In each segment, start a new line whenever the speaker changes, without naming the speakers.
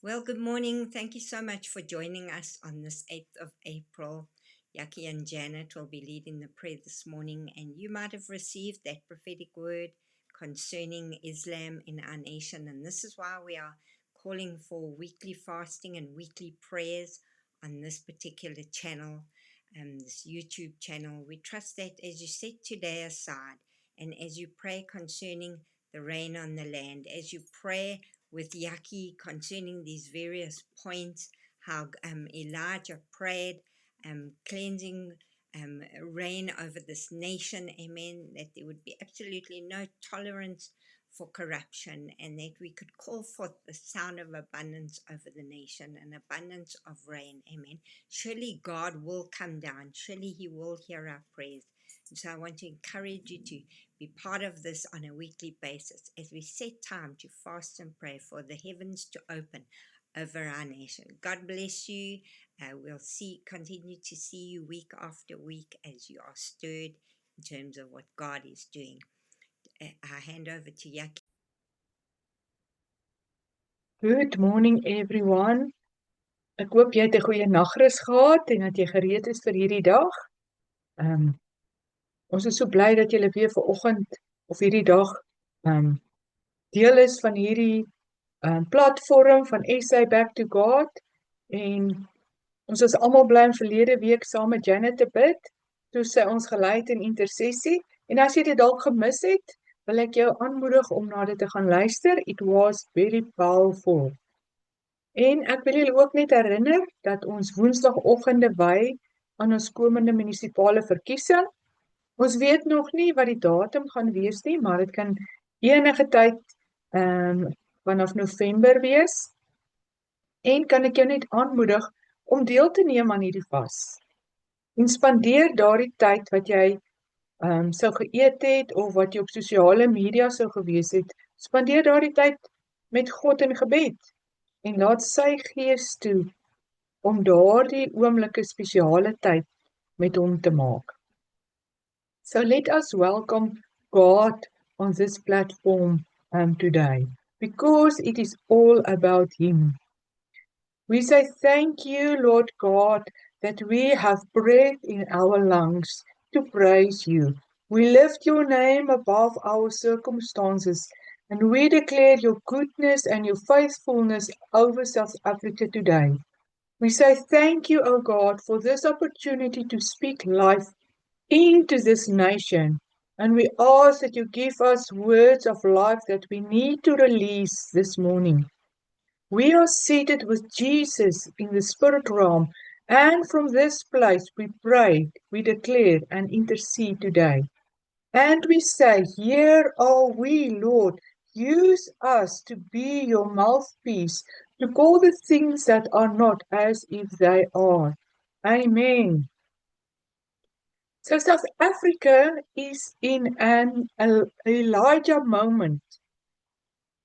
Well, good morning. Thank you so much for joining us on this 8th of April. Yaki and Janet will be leading the prayer this morning, and you might have received that prophetic word concerning Islam in our nation. And this is why we are calling for weekly fasting and weekly prayers on this particular channel, this YouTube channel. We trust that as you set today aside and as you pray concerning the rain on the land, as you pray with Yaki concerning these various points, how Elijah prayed, cleansing rain over this nation, amen, that there would be absolutely no tolerance for corruption, and that we could call forth the sound of abundance over the nation, an abundance of rain, amen. Surely God will come down, surely He will hear our prayers. And so I want to encourage you to be part of this on a weekly basis as we set time to fast and pray for the heavens to open over our nation. God bless you. We'll continue to see you week after week as you are stirred in terms of what God is doing. I hand over to Yaki.
Good morning everyone. Ek hoop jy het 'n goeie nagrus gehad en dat jy gereed is vir hierdie dag. Ons is so bly dat julle weer vanoggend of hierdie dag deel is van hierdie platform van SA Back to God, en ons is almal bly om verlede week saam met Janet te bid, toe sy ons gelei het in intersessie. En as jy dit dalk gemis het, wil ek jou aanmoedig om na dit te gaan luister. It was very powerful. En ek wil julle ook net herinner dat ons woensdagoggende wy aan ons komende munisipale verkiesing. Ons weet nog nie wat die datum gaan wees nie, maar dit kan enige tyd vanaf November wees. En kan ek jou net aanmoedig om deel te neem aan hierdie vas. En spandeer daardie tyd wat jy sou geëet het of wat jy op sosiale media sou gewees het, spandeer daardie tyd met God in gebed. En laat sy gees toe om daardie oomblikke spesiale tyd met hom te maak. So let us welcome God on this platform today, because it is all about Him. We say thank you, Lord God, that we have breath in our lungs to praise you. We lift your name above our circumstances, and we declare your goodness and your faithfulness over South Africa today. We say thank you, O God, for this opportunity to speak life into this nation. And we ask that you give us words of life that we need to release this morning. We are seated with Jesus in the spirit realm, and from this place we pray, we declare and intercede today. And we say, here are we, Lord, use us to be your mouthpiece, to call the things that are not as if they are. Amen. So South Africa is in an Elijah moment.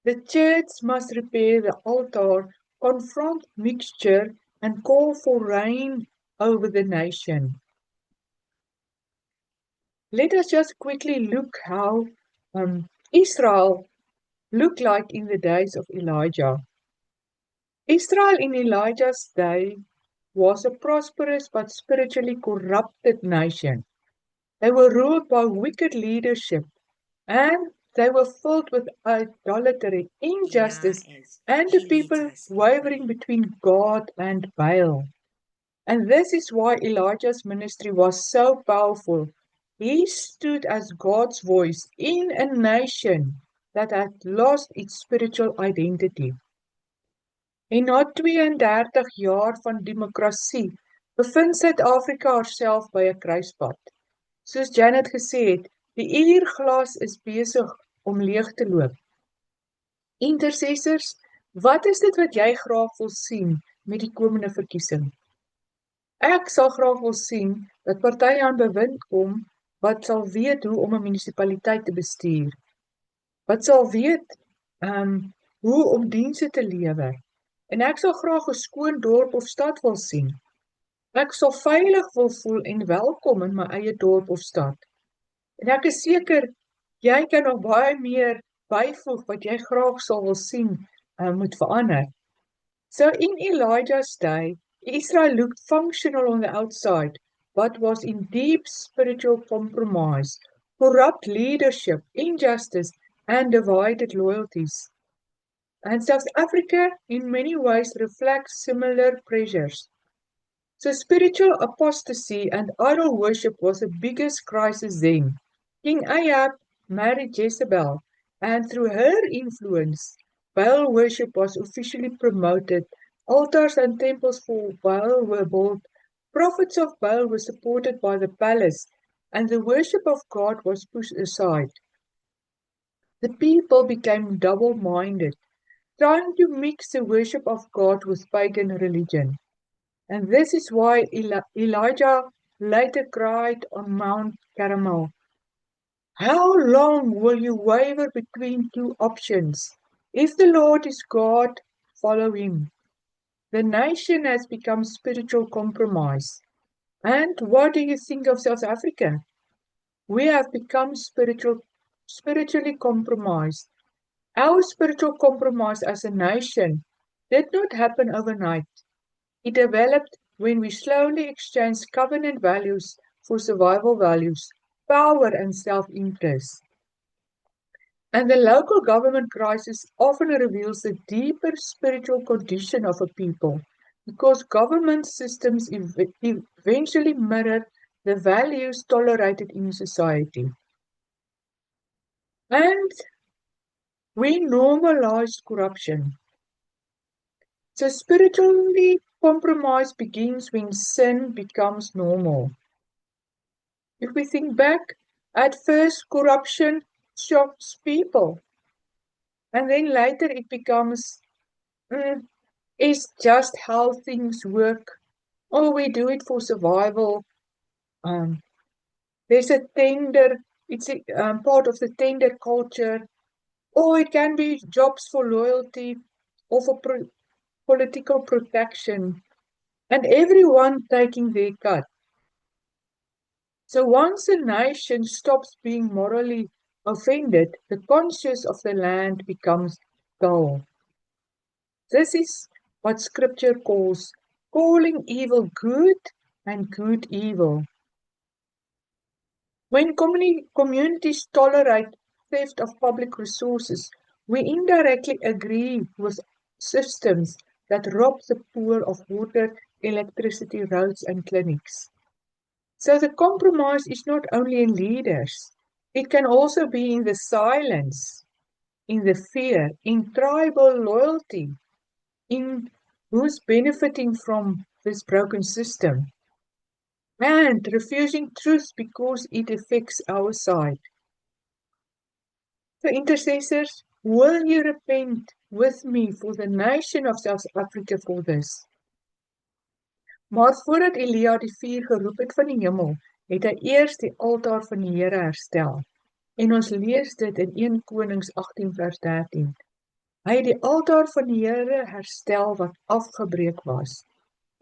The church must repair the altar, confront mixture, and call for rain over the nation. Let us just quickly look how Israel looked like in the days of Elijah. Israel in Elijah's day was a prosperous but spiritually corrupted nation. They were ruled by wicked leadership, and they were filled with idolatry, injustice, and the people wavering between God and Baal. And this is why Elijah's ministry was so powerful. He stood as God's voice in a nation that had lost its spiritual identity. En na 32 jaar van demokrasie bevind Suid-Afrika haarself by 'n kruispunt. Soos Janet gesê het, die uurglas is besig om leeg te loop. Intercessors, wat is dit wat jy graag wil sien met die komende verkiesing? Ek sal graag wil sien dat partye aan bewind kom wat sal weet hoe om 'n munisipaliteit te bestuur. Wat sal weet hoe om dienste te lewer. En ek sal graag 'n skoon dorp of stad wil sien. Ek sal veilig wil voel en welkom in my eie dorp of stad. En ek is seker, jy kan nog baie meer byvoeg wat jy graag sal wil sien moet verander. So in Elijah's day, Israel looked functional on the outside, but was in deep spiritual compromise, corrupt leadership, injustice, and divided loyalties. And South Africa, in many ways, reflects similar pressures. So spiritual apostasy and idol worship was the biggest crisis then. King Ahab married Jezebel, and through her influence, Baal worship was officially promoted. Altars and temples for Baal were built. Prophets of Baal were supported by the palace, and the worship of God was pushed aside. The people became double-minded, trying to mix the worship of God with pagan religion. And this is why Elijah later cried on Mount Carmel, "How long will you waver between two options? If the Lord is God, follow him." The nation has become spiritual compromise. And what do you think of South Africa? We have become spiritually compromised. Our spiritual compromise as a nation did not happen overnight. It developed when we slowly exchanged covenant values for survival values, power and self-interest. And the local government crisis often reveals the deeper spiritual condition of a people, because government systems eventually mirror the values tolerated in society. And we normalize corruption. So spiritually compromise begins when sin becomes normal. If we think back, at first corruption shocks people, and then later it becomes, it's just how things work. Oh, we do it for survival. Um, there's a tender, it's a part of the tender culture. Or it can be jobs for loyalty or for political protection, and everyone taking their cut. So once a nation stops being morally offended, the conscience of the land becomes dull. This is what scripture calls calling evil good and good evil. When communities tolerate theft of public resources, we indirectly agree with systems that rob the poor of water, electricity, roads, and clinics. So the compromise is not only in leaders, it can also be in the silence, in the fear, in tribal loyalty, in who's benefiting from this broken system, and refusing truth because it affects our side. So intercessors, will you repent with me for the nation of South Africa for this? Maar voordat Elia die vuur geroep het van die hemel, het hy eers die altaar van die Here herstel. En ons lees dit in 1 Konings 18 vers 13. Hy het die altaar van die Here herstel wat afgebreek was.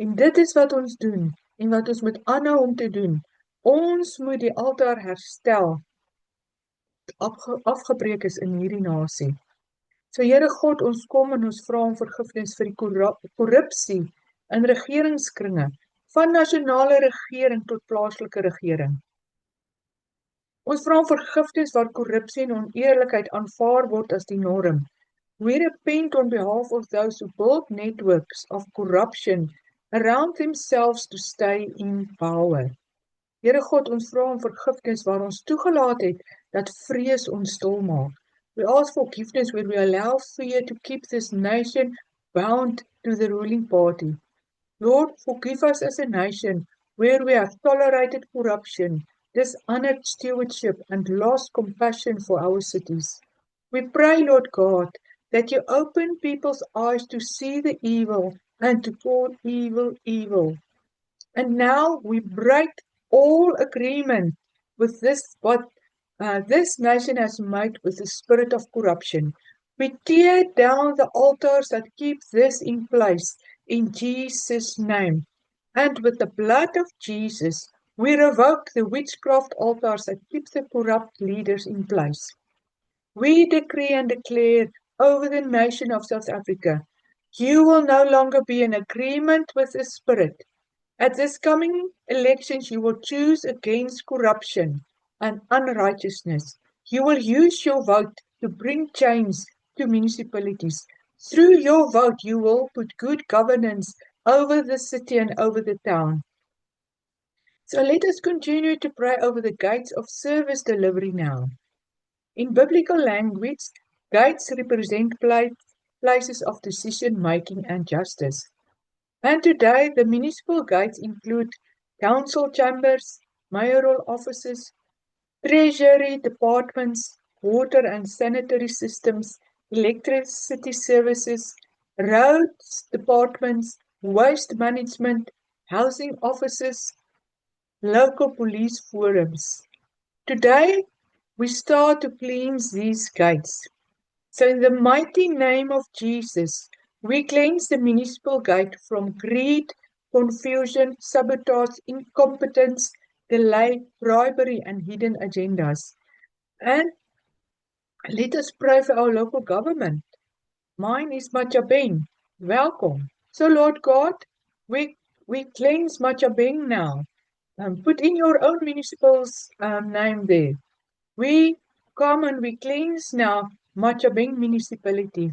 En dit is wat ons doen, en wat ons moet aanhou om te doen. Ons moet die altaar herstel, afgebreek is in hierdie nasie. So Here God, ons kom en ons vra om vergifnis vir die korrupsie in regeringskringe, van nasionale regering tot plaaslike regering. Ons vra om vergifnis waar korrupsie en oneerlikheid aanvaar word as die norm. We repent on behalf of those who build networks of corruption around themselves to stay in power. Here God, ons vra om vergifnis waar ons toegelaat het dat vrees ons stil maak. We ask forgiveness where we allow fear to keep this nation bound to the ruling party. Lord, forgive us as a nation where we have tolerated corruption, dishonored stewardship, and lost compassion for our cities. We pray, Lord God, that you open people's eyes to see the evil and to call evil evil. And now we break all agreement with what this nation has made with the spirit of corruption. We tear down the altars that keep this in place in Jesus' name. And with the blood of Jesus, we revoke the witchcraft altars that keep the corrupt leaders in place. We decree and declare over the nation of South Africa You will no longer be in agreement with the Spirit. At this coming elections, you will choose against corruption and unrighteousness. You will use your vote to bring change to municipalities. Through your vote, you will put good governance over the city and over the town. So let us continue to pray over the gates of service delivery now. In biblical language, gates represent places of decision making and justice. And today, the municipal gates include council chambers, mayoral offices, treasury departments, water and sanitary systems, electricity services, roads departments, waste management, housing offices, local police forums. Today, we start to cleanse these gates. So in the mighty name of Jesus, we cleanse the municipal gate from greed, confusion, sabotage, incompetence, delay, bribery, and hidden agendas. And let us pray for our local government. Mine is Machabeng. Welcome. So Lord God, we cleanse Machabeng now. Put in your own municipal's name there. We come and we cleanse now Machabeng municipality.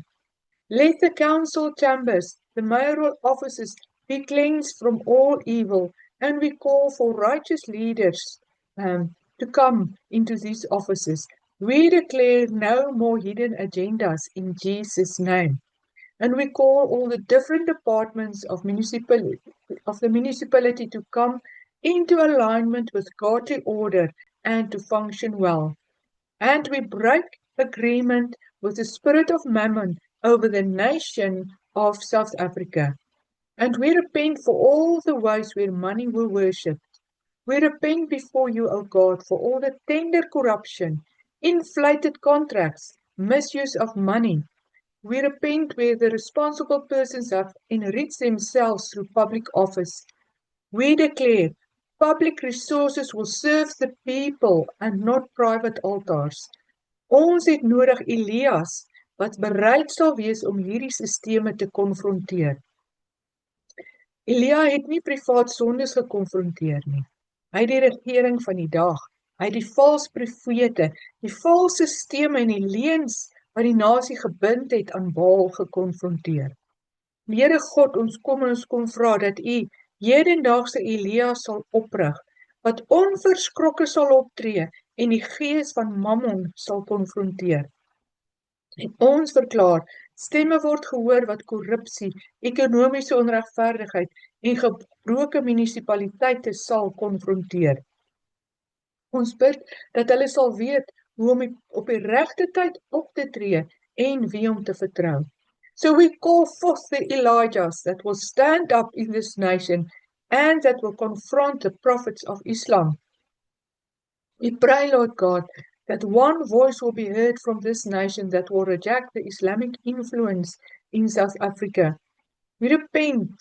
Let the council chambers, the mayoral offices be cleansed from all evil, and we call for righteous leaders to come into these offices. We declare no more hidden agendas in Jesus' name. And we call all the different departments of the municipality to come into alignment with godly order and to function well. And we break agreement with the spirit of mammon over the nation of South Africa. And we repent for all the ways where money will worship. We repent before you, O God, for all the tender corruption, inflated contracts, misuse of money. We repent where the responsible persons have enriched themselves through public office. We declare public resources will serve the people and not private altars. Ons het nodig Elias wat bereid sal wees om hierdie sisteme te konfronteer. Elia het nie privaat sondes gekonfronteer nie. Hy het die regering van die dag, hy het die vals profete, die vals sisteme en die leuns wat die nasie gebind het aan Baal gekonfronteer. Here God, ons kom en ons kom vra dat u hedendaagse Elia sal oprig, wat onverskrokke sal optree en die gees van Mammon sal konfronteer. En ons verklaar, stemme word gehoor wat korrupsie, ekonomiese onregverdigheid en gebroke munisipaliteite sal konfronteer. Ons bid dat hulle sal weet hoe om op die regte tyd op te tree en wie om te vertrou. So we call forth the Elijahs that will stand up in this nation and that will confront the prophets of Islam. We pray, Lord God, that one voice will be heard from this nation that will reject the Islamic influence in South Africa. We repent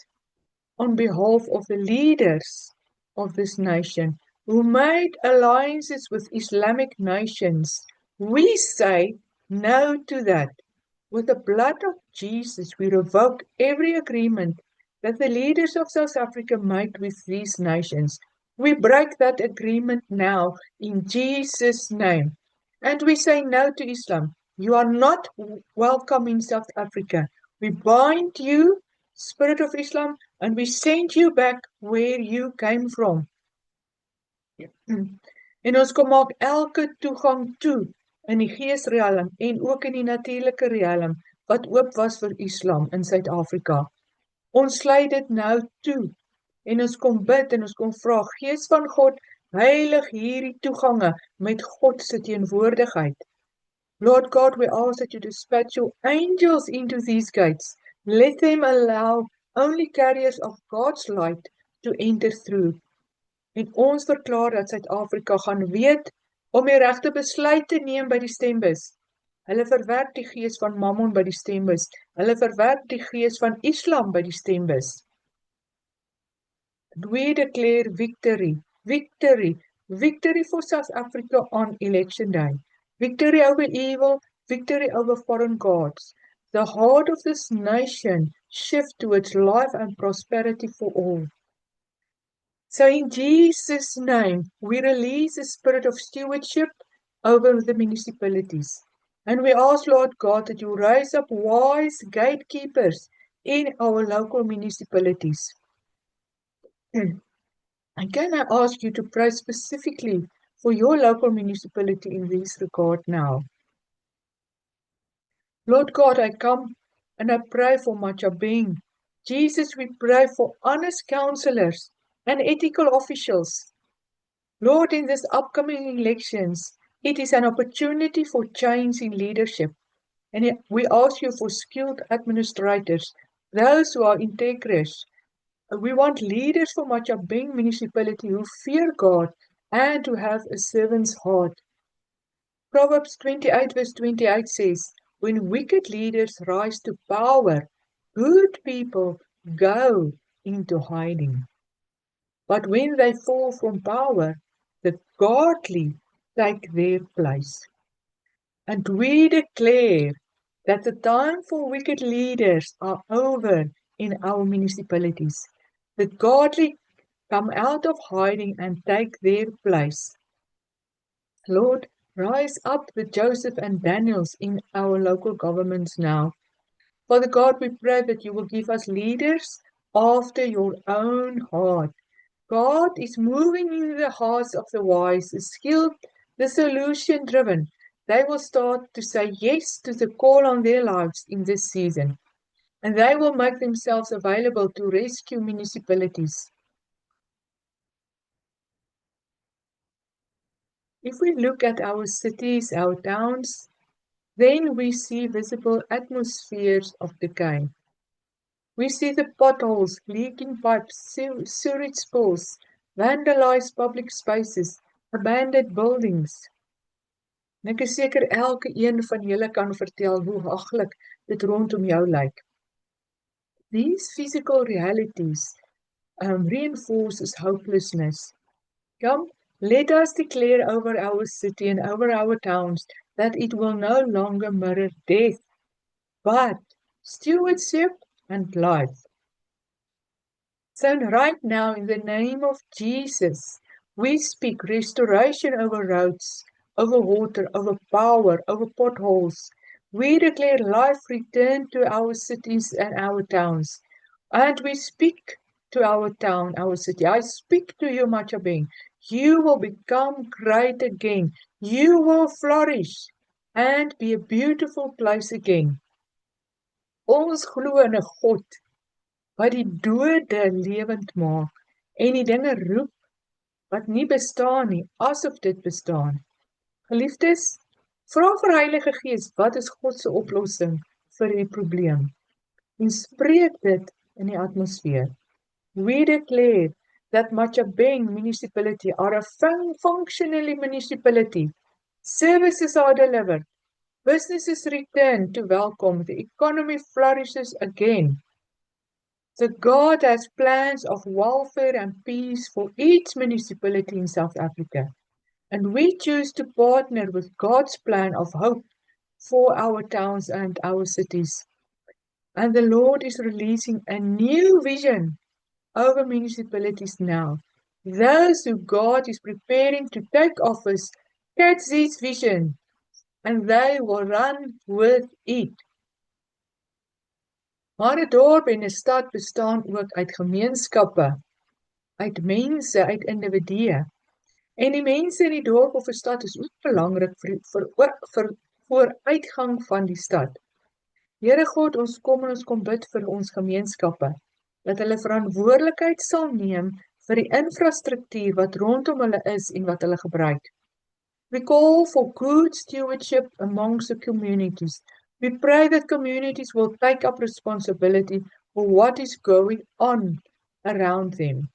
on behalf of the leaders of this nation who made alliances with Islamic nations. We say no to that. With the blood of Jesus, we revoke every agreement that the leaders of South Africa made with these nations. We break that agreement now in Jesus' name. And we say no to Islam. You are not welcome in South Africa. We bind you, spirit of Islam, and we send you back where you came from. En ons kom maak elke toegang toe in die geesrealm en ook in die natuurlike realm wat oop was vir Islam in Suid-Afrika. Ons sluit dit nou toe en ons kom bid en ons kom vra, Gees van God, heilig hierdie toegange met God se teenwoordigheid. Lord God, we ask that you dispatch your angels into these gates. Let them allow only carriers of God's light to enter through. En ons verklaar dat Suid-Afrika gaan weet om die regte besluit te neem by die stembus. Hulle verwerp die gees van Mammon by die stembus. Hulle verwerp die gees van Islam by die stembus. We declare victory, victory, victory for South Africa on election day. Victory over evil, victory over foreign gods. The heart of this nation shift towards life and prosperity for all. So in Jesus' name, we release a spirit of stewardship over the municipalities. And we ask, Lord God, that you raise up wise gatekeepers in our local municipalities. And can I ask you to pray specifically for your local municipality in this regard now? Lord God, I come and I pray for Machabeng. Jesus, we pray for honest counselors and ethical officials. Lord, in these upcoming elections, it is an opportunity for change in leadership. And we ask you for skilled administrators, those who are integrous. We want leaders for Machabeng municipality who fear God and who have a servant's heart. Proverbs 28 verse 28 says, when wicked leaders rise to power, good people go into hiding. But when they fall from power, the godly take their place. And we declare that the time for wicked leaders are over in our municipalities. The godly come out of hiding and take their place. Lord, rise up the Joseph and Daniels in our local governments now. Father God, we pray that you will give us leaders after your own heart. God is moving in the hearts of the wise, the skilled, the solution-driven. They will start to say yes to the call on their lives in this season, and they will make themselves available to rescue municipalities. If we look at our cities, our towns, then we see visible atmospheres of decay. We see the potholes, leaking pipes, sewage spills, vandalized public spaces, abandoned buildings. En ek is seker elke een van julle kan vertel hoe haglik dit rondom jou lyk. These physical realities reinforces hopelessness. Come, let us declare over our city and over our towns that it will no longer mirror death, but stewardship and life. So right now, in the name of Jesus, we speak restoration over roads, over water, over power, over potholes. We declare life return to our cities and our towns. And we speak to our town, our city. I speak to you, Machabeng. You will become great again. You will flourish and be a beautiful place again. Ons glo in 'n God wat die dode lewend maak en die dinge roep wat nie bestaan nie, asof dit bestaan. Geliefdes, vra vir Heilige Gees, wat is God se oplossing vir die probleem? En spreek dit in die atmosfeer. We declare that Machabeng municipality are a functionally municipality. Services are delivered. Businesses return to welcome. The economy flourishes again. So God has plans of welfare and peace for each municipality in South Africa. And we choose to partner with God's plan of hope for our towns and our cities. And the Lord is releasing a new vision over municipalities now. Those who God is preparing to take office catch this vision and they will run with it. Maar 'n dorp en 'n stad bestaan ook uit gemeenskappe, uit mense, uit individue. En die mense in die dorp of 'n stad is ook belangrik vir vooruitgang van die stad. Here God, ons kom en ons kom bid vir ons gemeenskappe, dat hulle verantwoordelikheid sal neem vir die infrastruktuur wat rondom hulle is en wat hulle gebruik. We call for good stewardship amongst the communities. We pray that communities will take up responsibility for what is going on around them.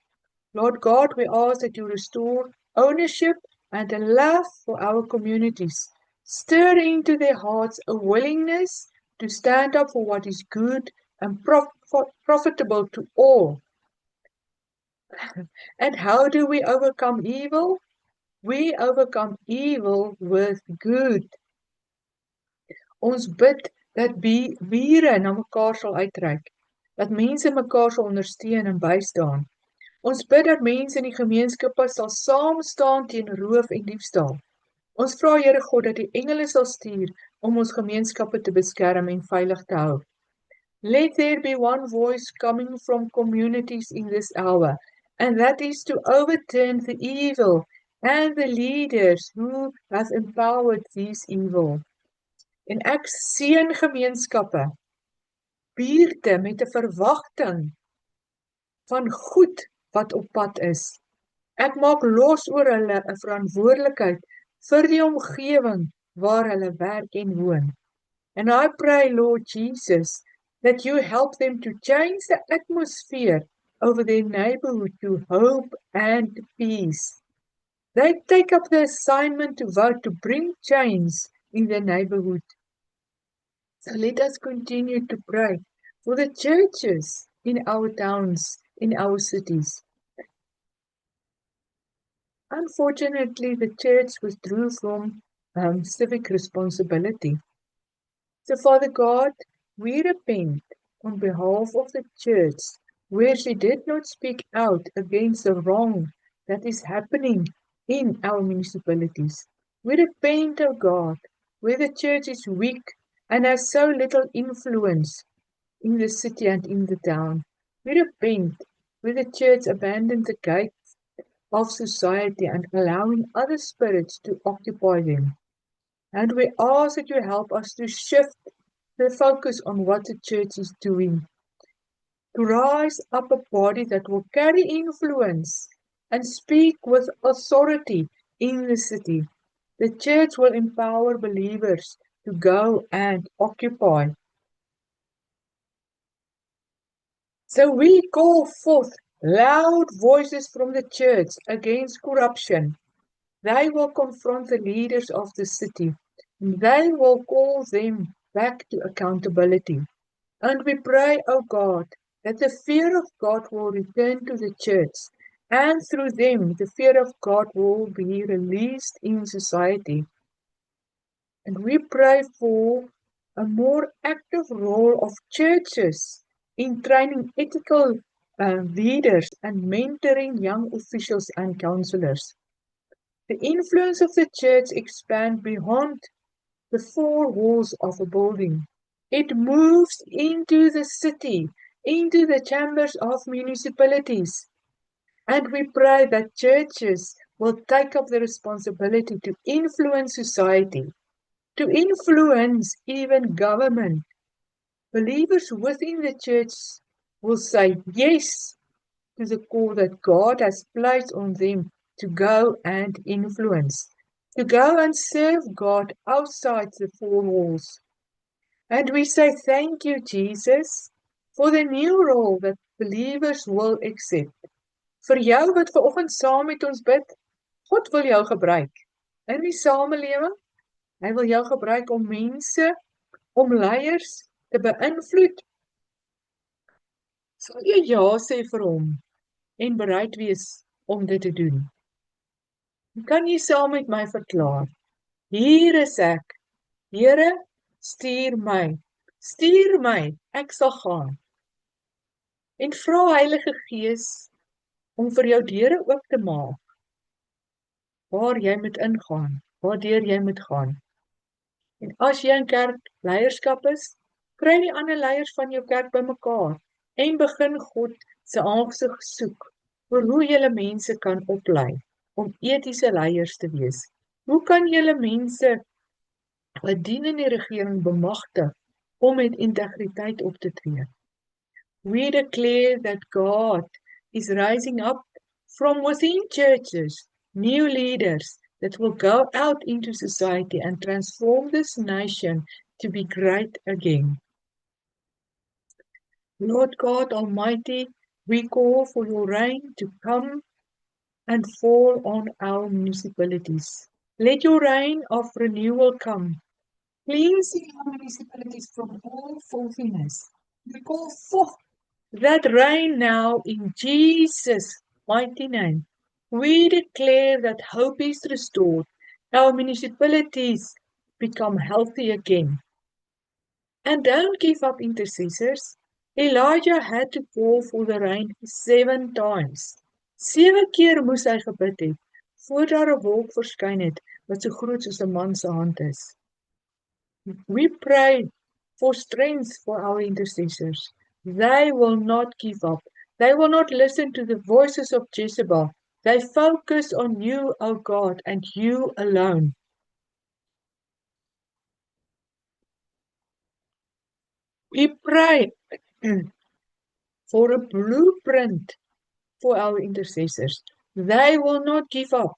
Lord God, we ask that you restore ownership and a love for our communities. Stir into their hearts a willingness to stand up for what is good and profitable to all. And how do we overcome evil? We overcome evil with good. Ons bid dat bure na mekaar sal uitreik, dat mense mekaar sal ondersteun en bystaan. Ons bid dat mense in die gemeenskappe sal saam staan teen roof en diefstal. Ons vra Here God dat die engele sal stuur om ons gemeenskappe te beskerm en veilig te hou. Let there be one voice coming from communities in this hour, and that is to overturn the evil and the leaders who have empowered these evil. En ek seën gemeenskappe, buurte met 'n verwagting van goed wat op pad is. Ek maak los oor hulle 'n verantwoordelikheid vir die omgewing waar hulle werk en woon. And I pray, Lord Jesus, that you help them to change the atmosphere over their neighborhood to hope and peace. They take up the assignment to vote to bring change in their neighborhood. So let us continue to pray for the churches in our towns, in our cities. Unfortunately, the church withdrew from civic responsibility. So, Father God, we repent on behalf of the church where she did not speak out against the wrong that is happening in our municipalities. We repent, O God, where the church is weak and has so little influence in the city and in the town. We repent where the church abandoned the gates of society and allowing other spirits to occupy them. And we ask that you help us to shift the focus on what the church is doing, to rise up a body that will carry influence and speak with authority in the city. The church will empower believers to go and occupy. So we call forth loud voices from the church against corruption. They will confront the leaders of the city. They will call them back to accountability. And we pray, O God, that the fear of God will return to the church, and through them the fear of God will be released in society. And we pray for a more active role of churches in training ethical leaders and mentoring young officials and counselors. The influence of the church expands beyond the four walls of a building. It moves into the city, into the chambers of municipalities. And we pray that churches will take up the responsibility to influence society, to influence even government. Believers within the church will say yes to the call that God has placed on them to go and influence, to go and serve God outside the four walls. And we say thank you, Jesus, for the new role that believers will accept. Vir jou wat vanoggend saam met ons bid, God wil jou gebruik in die samelewing. Hy wil jou gebruik om mense, om leiers te beïnvloed. Sal jy ja sê vir hom en bereid wees om dit te doen? Kan jy saam met my verklaar? Hier is ek. Here, stuur my, ek sal gaan. En vra Heilige Gees om vir jou deure oop te maak, waar jy moet ingaan, waardeur jy moet gaan. En as jy in kerk leierskap is, kry die ander leiers van jou kerk bymekaar en begin God se aangesig soek oor hoe julle mense kan oplei om etiese leiers te wees. Hoe kan julle mense wat dien in die regering bemagtig om met integriteit op te tree? We declare that God is rising up from within churches new leaders that will go out into society and transform this nation to be great again. Lord God Almighty, we call for your rain to come and fall on our municipalities. Let your rain of renewal come, cleansing our municipalities from all filthiness. We call forth that rain now in Jesus' mighty name. We declare that hope is restored. Our municipalities become healthy again. And don't give up, intercessors. Elijah had to call for the rain 7 times. 7 keer moes hy gebid het, voor daar 'n wolk verskyn het, wat so groot soos 'n man se hand is. We pray for strength for our intercessors. They will not give up. They will not listen to the voices of Jezebel. They focus on you, O God, and you alone. We pray for a blueprint for our intercessors. They will not give up.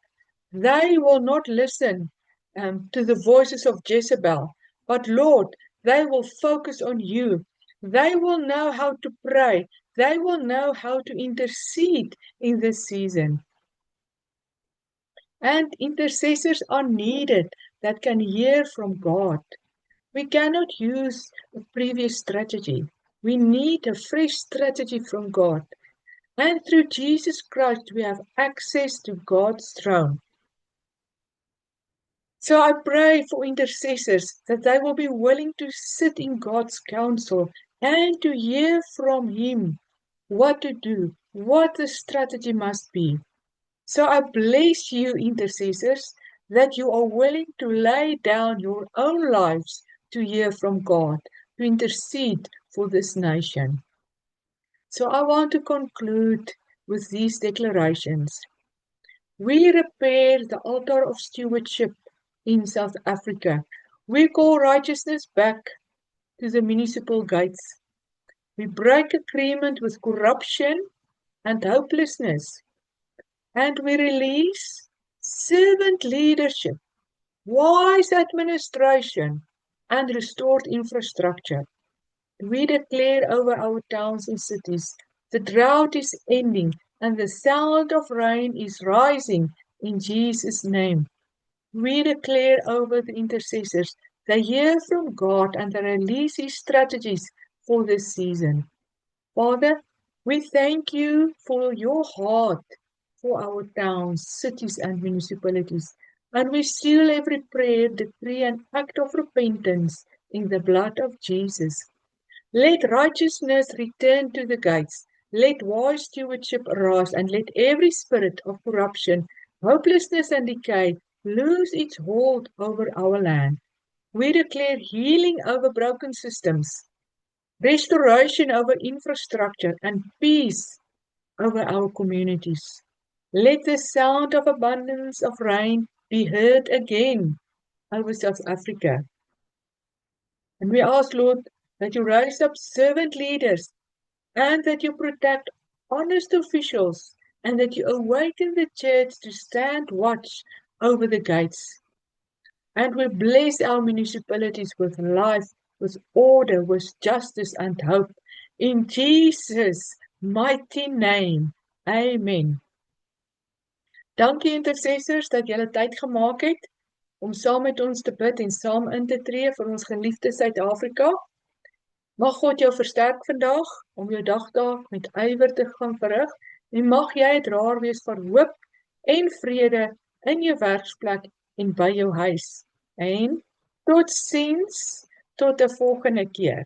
They will not listen to the voices of Jezebel. But Lord, they will focus on you. They will know how to pray. They will know how to intercede in this season. And intercessors are needed that can hear from God. We cannot use a previous strategy. We need a fresh strategy from God. And through Jesus Christ, we have access to God's throne. So I pray for intercessors that they will be willing to sit in God's counsel and to hear from Him what to do, what the strategy must be. So I bless you, intercessors, that you are willing to lay down your own lives to hear from God, to intercede for this nation. So I want to conclude with these declarations. We repair the altar of stewardship in South Africa. We call righteousness back to the municipal gates. We break agreement with corruption and hopelessness. And we release servant leadership, wise administration, and restored infrastructure. We declare over our towns and cities, the drought is ending and the sound of rain is rising in Jesus' name. We declare over the intercessors, they hear from God and they release His strategies for this season. Father, we thank you for your heart for our towns, cities, and municipalities. And we seal every prayer, decree, and act of repentance in the blood of Jesus. Let righteousness return to the gates. Let wise stewardship arise, and let every spirit of corruption, hopelessness, and decay lose its hold over our land. We declare healing over broken systems, restoration over infrastructure, and peace over our communities. Let the sound of abundance of rain be heard again over South Africa. And we ask, Lord, that you raise up servant leaders and that you protect honest officials and that you awaken the church to stand watch over the gates. And we bless our municipalities with life, with order, with justice and hope. In Jesus' mighty name, amen. Dankie intercessors dat julle tyd gemaak het om saam met ons te bid en saam in te tree vir ons geliefde Suid-Afrika. Mag God jou versterk vandag om jou dagtaak met ywer te gaan verrig en mag jy 'n draer wees van hoop en vrede in jou werksplek en by jou huis. En totsiens tot 'n volgende keer.